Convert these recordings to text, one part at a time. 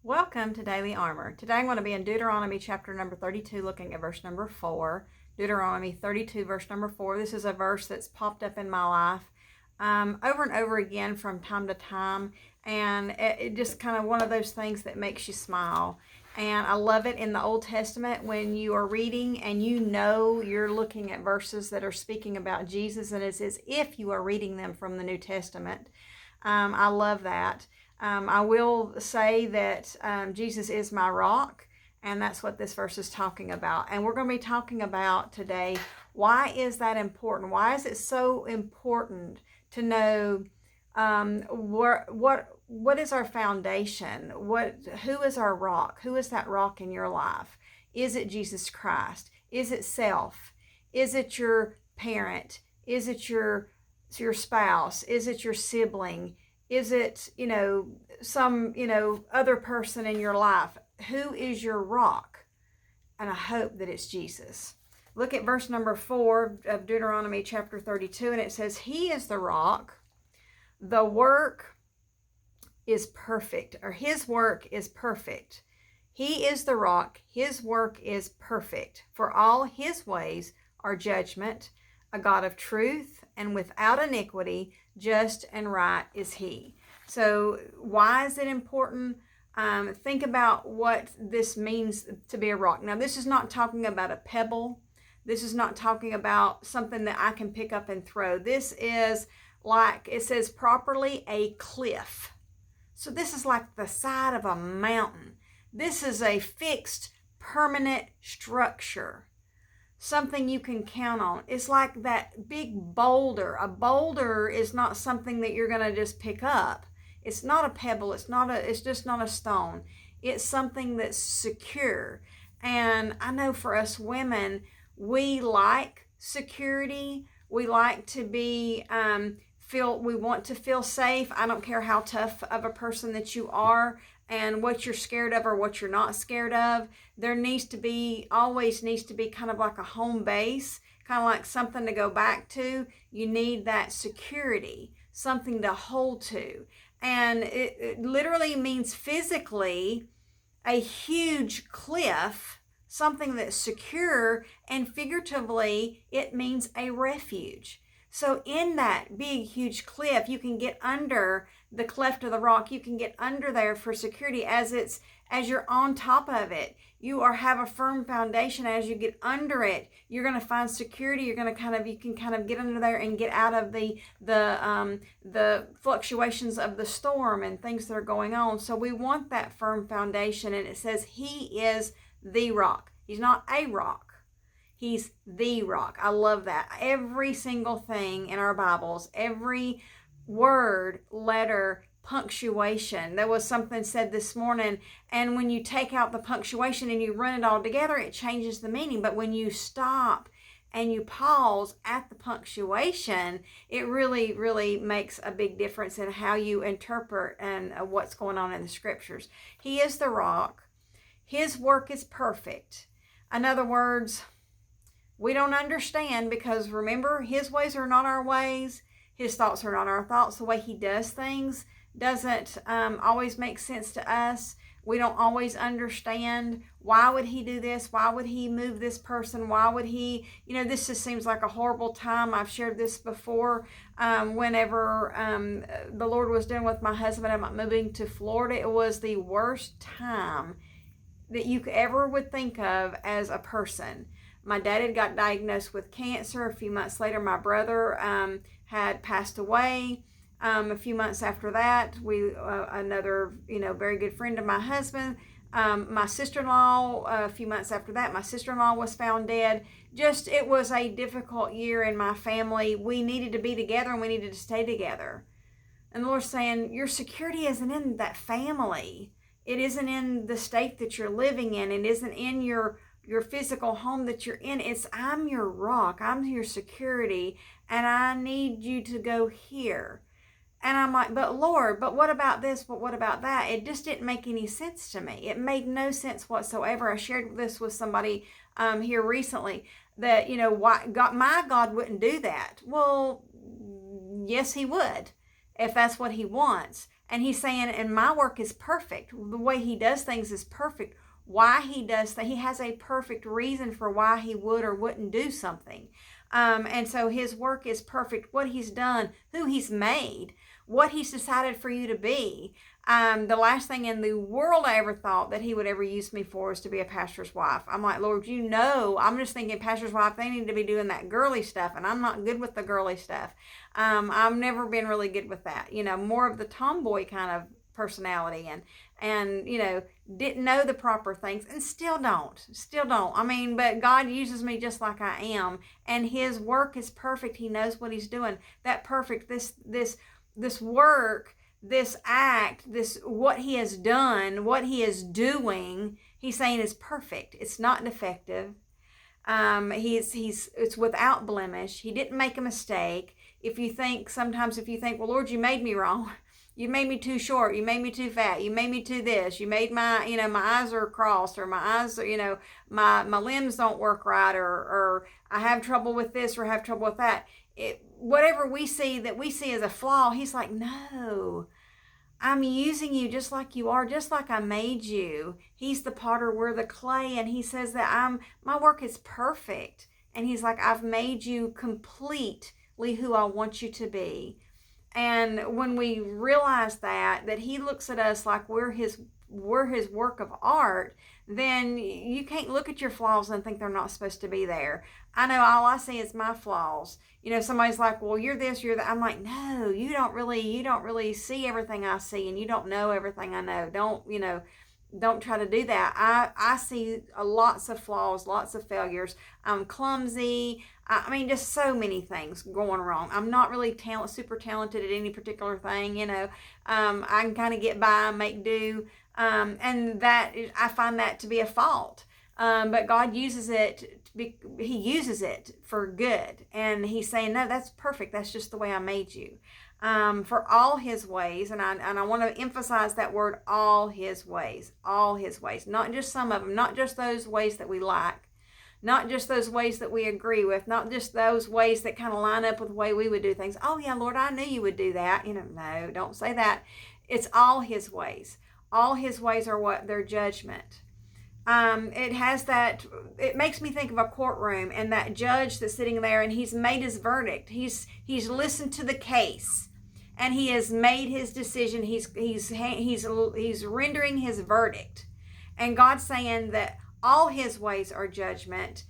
Welcome to Daily Armor. Today I'm going to be in Deuteronomy chapter number 32, looking at verse number 4. Deuteronomy 32, verse number 4. This is a verse that's popped up in my life over and over again from time to time, and it just kind of one of those things that makes you smile. And I love it in the Old Testament when you are reading and you know you're looking at verses that are speaking about Jesus, and it's as if you are reading them from the New Testament. I love that. I will say that Jesus is my rock, and that's what this verse is talking about. And we're going to be talking about today, why is that important? Why is it so important to know what is our foundation? Who is our rock? Who is that rock in your life? Is it Jesus Christ? Is it self? Is it your parent? Is it your spouse? Is it your sibling? Is it, some, other person in your life? Who is your rock? And I hope that it's Jesus. Look at verse number 4 of Deuteronomy chapter 32, and it says, He is the rock. The work is perfect, or His work is perfect. He is the rock. His work is perfect. For all His ways are judgment, a God of truth, and without iniquity, just and right is He. So why is it important? Think about what this means to be a rock. Now, this is not talking about a pebble. This is not talking about something that I can pick up and throw. This is like, it says properly, a cliff. So this is like the side of a mountain. This is a fixed, permanent structure. Something you can count on. It's like that big boulder. A boulder is not something that you're going to just pick up. It's not a pebble. It's just not a stone. It's something that's secure. And I know for us women, we like security. We like to be we want to feel safe. I don't care how tough of a person that you are and what you're scared of or what you're not scared of. There always needs to be kind of like a home base, kind of like something to go back to. You need that security, something to hold to. And it literally means physically a huge cliff, something that's secure, and figuratively it means a refuge. So in that big, huge cliff, you can get under the cleft of the rock. You can get under there for security as you're on top of it. You have a firm foundation. As you get under it, you're going to find security. You can kind of get under there and get out of the fluctuations of the storm and things that are going on. So we want that firm foundation. And it says He is the rock. He's not a rock. He's the rock. I love that. Every single thing in our Bibles, every word, letter, punctuation. There was something said this morning, and when you take out the punctuation and you run it all together, it changes the meaning. But when you stop and you pause at the punctuation, it really, really makes a big difference in how you interpret and what's going on in the scriptures. He is the rock. His work is perfect. In other words, we don't understand, because remember, His ways are not our ways. His thoughts are not our thoughts. The way He does things doesn't always make sense to us. We don't always understand. Why would He do this? Why would He move this person? Why would He, this just seems like a horrible time. I've shared this before. Whenever the Lord was dealing with my husband about moving to Florida, it was the worst time that you ever would think of as a person. My dad had got diagnosed with cancer. A few months later, my brother had passed away. A few months after that, another very good friend of my husband, my sister-in-law. A few months after that, my sister-in-law was found dead. It was a difficult year in my family. We needed to be together and we needed to stay together. And the Lord's saying, your security isn't in that family. It isn't in the state that you're living in. It isn't in your physical home that you're in. I'm your rock. I'm your security, and I need you to go here. And I'm like, but Lord, but what about this? But what about that? It just didn't make any sense to me. It made no sense whatsoever. I shared this with somebody here recently that, why my God wouldn't do that. Well, yes, He would, if that's what He wants. And he's saying, and my work is perfect. The way he does things is perfect. Why he does that, he has a perfect reason for why he would or wouldn't do something. And so his work is perfect. What he's done, who he's made, what he's decided for you to be. The last thing in the world I ever thought that he would ever use me for is to be a pastor's wife. I'm like, Lord, I'm just thinking pastor's wife, they need to be doing that girly stuff, and I'm not good with the girly stuff. I've never been really good with that. More of the tomboy kind of personality, and didn't know the proper things, and still don't. But God uses me just like I am, and his work is perfect. He knows what he's doing. That perfect, this work, this act, this what he has done, what he is doing, he's saying is perfect. It's not defective. It's without blemish. He didn't make a mistake. If you think, well, Lord, you made me wrong. You made me too short. You made me too fat. You made me too this. You made my eyes are crossed, or my eyes are, my limbs don't work right, or I have trouble with this or have trouble with that. Whatever we see as a flaw, he's like, no, I'm using you just like you are, just like I made you. He's the potter, we're the clay, and he says that my work is perfect. And he's like, I've made you completely who I want you to be. And when we realize that he looks at us like we're his work of art, then you can't look at your flaws and think they're not supposed to be there. I know all I see is my flaws. Somebody's like, well, you're this, you're that. I'm like, no, you don't really see everything I see, and you don't know everything I know. Don't try to do that. I see lots of flaws, lots of failures. I'm clumsy. Just so many things going wrong. I'm not really super talented at any particular thing. I can kind of get by, make do. And that I find that to be a fault. But God uses it. He uses it for good. And he's saying, no, that's perfect. That's just the way I made you. For all his ways, and I want to emphasize that word, all his ways, not just some of them, not just those ways that we like, not just those ways that we agree with, not just those ways that kind of line up with the way we would do things. Oh yeah, Lord, I knew you would do that. No, don't say that. It's all his ways. All his ways are what? They're judgment. It makes me think of a courtroom and that judge that's sitting there, and he's made his verdict. He's listened to the case, and he has made his decision. He's rendering his verdict, and God's saying that all his ways are judgment.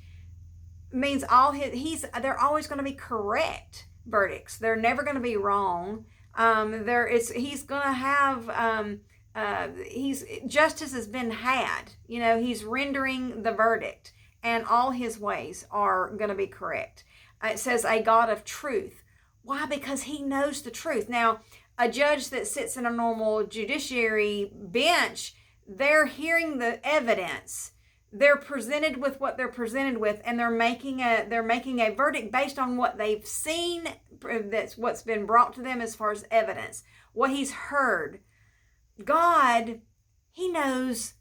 Means they're always going to be correct verdicts. They're never going to be wrong. He's going to have justice has been had. He's rendering the verdict, and all his ways are going to be correct. It says a God of truth. Why? Because he knows the truth. Now, a judge that sits in a normal judiciary bench, they're hearing the evidence. They're presented with what they're presented with, and they're making a verdict based on what they've seen. That's what's been brought to them as far as evidence, what he's heard. God, he knows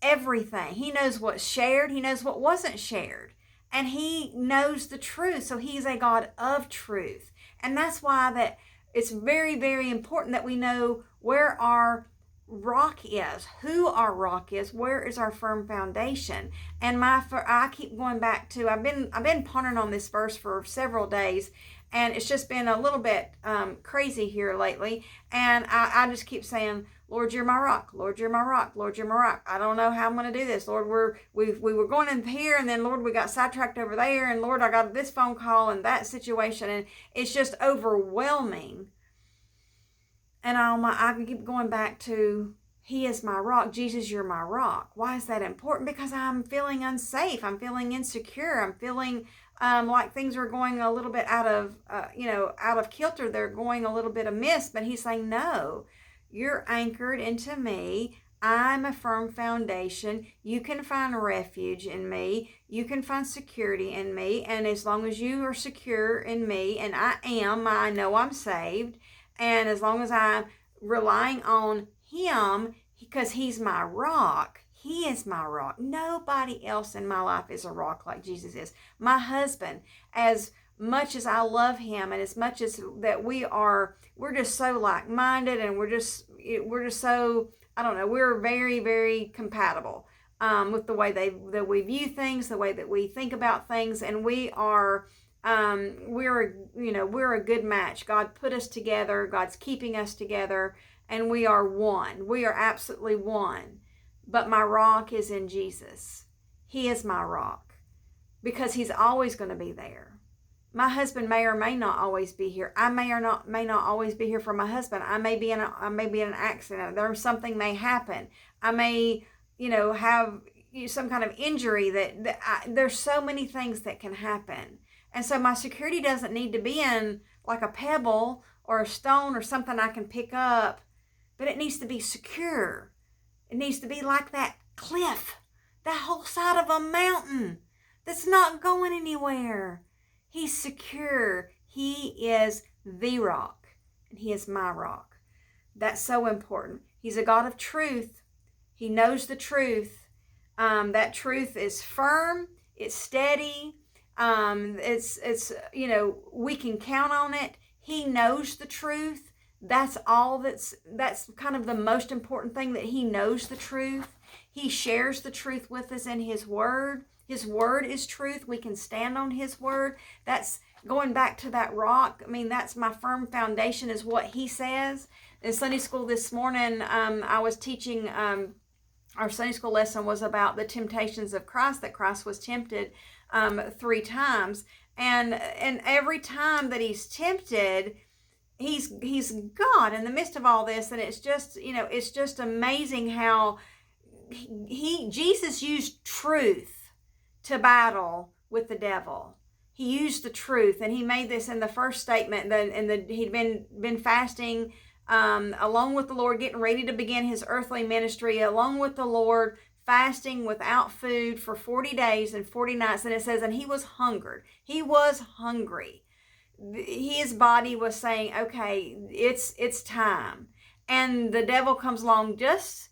everything. He knows what's shared. He knows what wasn't shared. And he knows the truth. So he's a God of truth. And that's why that it's very, very important that we know where our rock is, who our rock is, where is our firm foundation. And I keep going back to, I've been pondering on this verse for several days, and it's just been a little bit crazy here lately. And I just keep saying, Lord, you're my rock. Lord, you're my rock. Lord, you're my rock. I don't know how I'm going to do this. Lord, we were going in here, and then Lord, we got sidetracked over there, and Lord, I got this phone call and that situation, and it's just overwhelming. And I keep going back to, he is my rock. Jesus, you're my rock. Why is that important? Because I'm feeling unsafe. I'm feeling insecure. I'm feeling like things are going a little bit out of kilter. They're going a little bit amiss. But he's saying, no, you're anchored into me. I'm a firm foundation. You can find refuge in me. You can find security in me. And as long as you are secure in me, and I know I'm saved. And as long as I'm relying on him, because he's my rock, he is my rock. Nobody else in my life is a rock like Jesus is. My husband, as much as I love him, and as much as that we're just so like-minded, and we're just so, I don't know, we're very, very compatible with the way that we view things, the way that we think about things, and we're a good match. God put us together. God's keeping us together, and we are one. We are absolutely one. But my rock is in Jesus. He is my rock because he's always going to be there. My husband may or may not always be here. I may not always be here for my husband. I may be in an accident. Something may happen. I may, have some kind of injury there's so many things that can happen. And so my security doesn't need to be in like a pebble or a stone or something I can pick up, but it needs to be secure. It needs to be like that cliff, that whole side of a mountain that's not going anywhere. He's secure. He is the rock, and he is my rock. That's so important. He's a God of truth. He knows the truth. That truth is firm. It's steady. We can count on it. He knows the truth. That's kind of the most important thing, that he knows the truth. He shares the truth with us in his word. His word is truth. We can stand on his word. That's going back to that rock. I mean, that's my firm foundation, is what he says. In Sunday school this morning, I was teaching, our Sunday school lesson was about the temptations of Christ, that Christ was tempted 3 times. And every time that he's tempted, he's God in the midst of all this. And it's just amazing how Jesus used truth to battle with the devil. He used the truth, and he made this in the first statement he'd been fasting along with the Lord, getting ready to begin his earthly ministry along with the Lord, fasting without food for 40 days and 40 nights. And it says, and he was hungered. He was hungry. His body was saying, okay, it's time. And the devil comes along just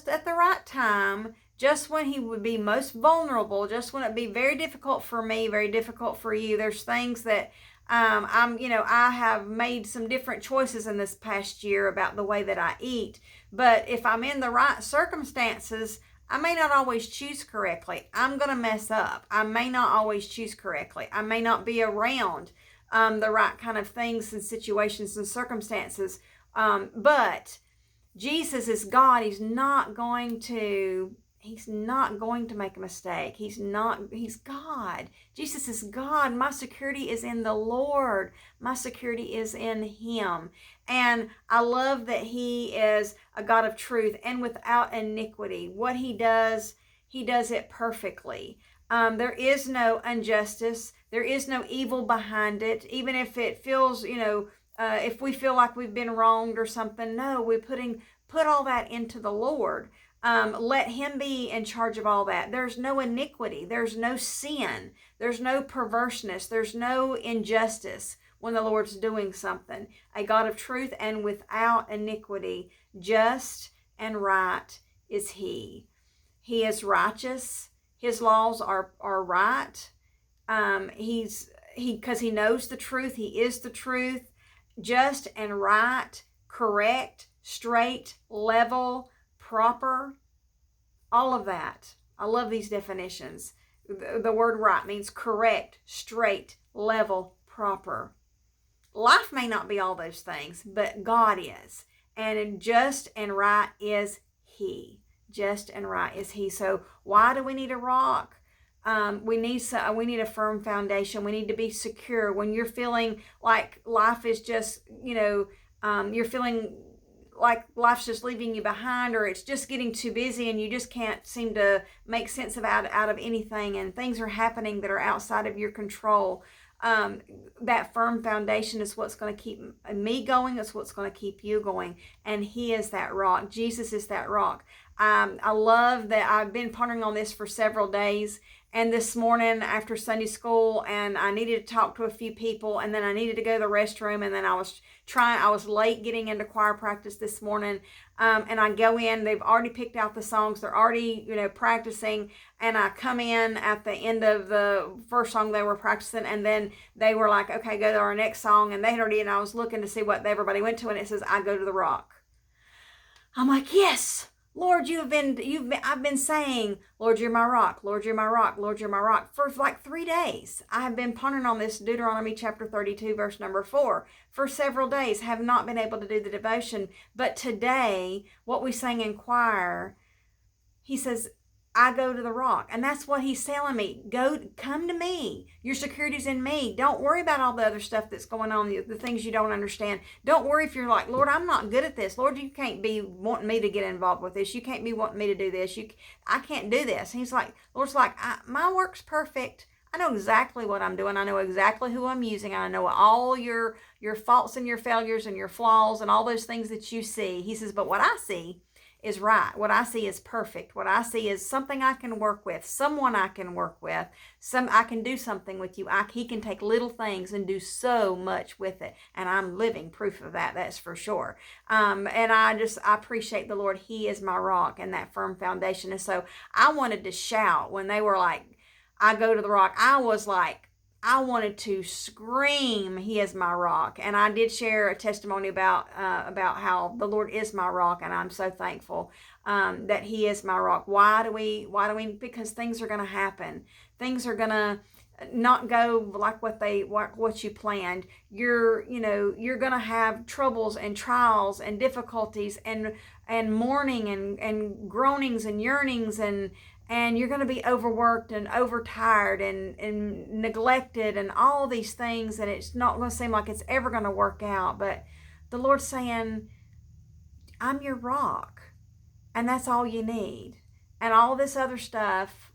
at the right time, just when he would be most vulnerable, just when it'd be very difficult for me, very difficult for you. There's things that I have made some different choices in this past year about the way that I eat. But if I'm in the right circumstances, I may not always choose correctly. I'm going to mess up. I may not always choose correctly. I may not be around the right kind of things and situations and circumstances. But Jesus is God. He's not going to make a mistake. He's God. Jesus is God. My security is in the Lord. My security is in him. And I love that he is a God of truth and without iniquity. What he does it perfectly. There is no injustice. There is no evil behind it. Even if it feels, if we feel like we've been wronged or something, no, we're put all that into the Lord. Let him be in charge of all that. There's no iniquity. There's no sin. There's no perverseness. There's no injustice when the Lord's doing something. A God of truth and without iniquity, just and right is he. He is righteous. His laws are right. Because he knows the truth. He is the truth. Just and right, correct, straight, level, proper, all of that. I love these definitions. The word right means correct, straight, level, proper. Life may not be all those things, but God is. And just and right is he. Just and right is he. So why do we need a rock? We need a firm foundation. We need to be secure. When you're feeling like life is just, you're feeling like life's just leaving you behind, or it's just getting too busy and you just can't seem to make sense out of anything, and things are happening that are outside of your control. That firm foundation is what's going to keep me going. It's what's going to keep you going. and He is that rock. Jesus is that rock. I love that I've been pondering on this for several days. And this morning after Sunday school, and I needed to talk to a few people, and then I needed to go to the restroom, and then I was late getting into choir practice this morning. And I go in, they've already picked out the songs, they're already, practicing, and I come in at the end of the first song they were practicing, and then they were like, okay, go to our next song, and they had already, and I was looking to see what everybody went to, and it says, I Go to the Rock. I'm like, yes, Lord, I've been saying, Lord, you're my rock, Lord, you're my rock, Lord, you're my rock, for like 3 days. I have been pondering on this Deuteronomy chapter 32, verse number 4, for several days, have not been able to do the devotion. But today, what we sang in choir, he says, I go to the rock. And that's what he's telling me. Come to me. Your security's in me. Don't worry about all the other stuff that's going on, the things you don't understand. Don't worry if you're like, Lord, I'm not good at this. Lord, you can't be wanting me to get involved with this. You can't be wanting me to do this. I can't do this. And he's like, Lord's like, my work's perfect. I know exactly what I'm doing. I know exactly who I'm using. I know all your faults and your failures and your flaws and all those things that you see. He says, but what I see is right. What I see is perfect. What I see is something I can work with, someone I can work with, I can do something with you. He can take little things and do so much with it. And I'm living proof of that, that's for sure. And I appreciate the Lord. He is my rock and that firm foundation. And so I wanted to shout when they were like, I go to the rock. I wanted to scream, He is my rock. And I did share a testimony about how the Lord is my rock, and I'm so thankful that He is my rock. Why do we? Because things are going to happen. Things are going to not go like what you planned. You're going to have troubles and trials and difficulties and mourning and groanings and yearnings, and you're going to be overworked and overtired and neglected and all these things, and it's not going to seem like it's ever going to work out. But the Lord's saying, I'm your rock, and that's all you need. And all this other stuff,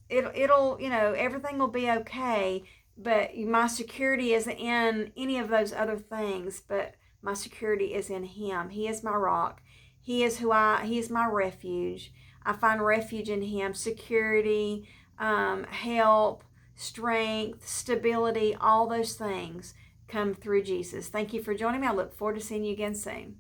it'll everything will be okay, but my security isn't in any of those other things, but my security is in Him. He is my rock. He is my refuge. I find refuge in Him, security, help, strength, stability, all those things come through Jesus. Thank you for joining me. I look forward to seeing you again soon.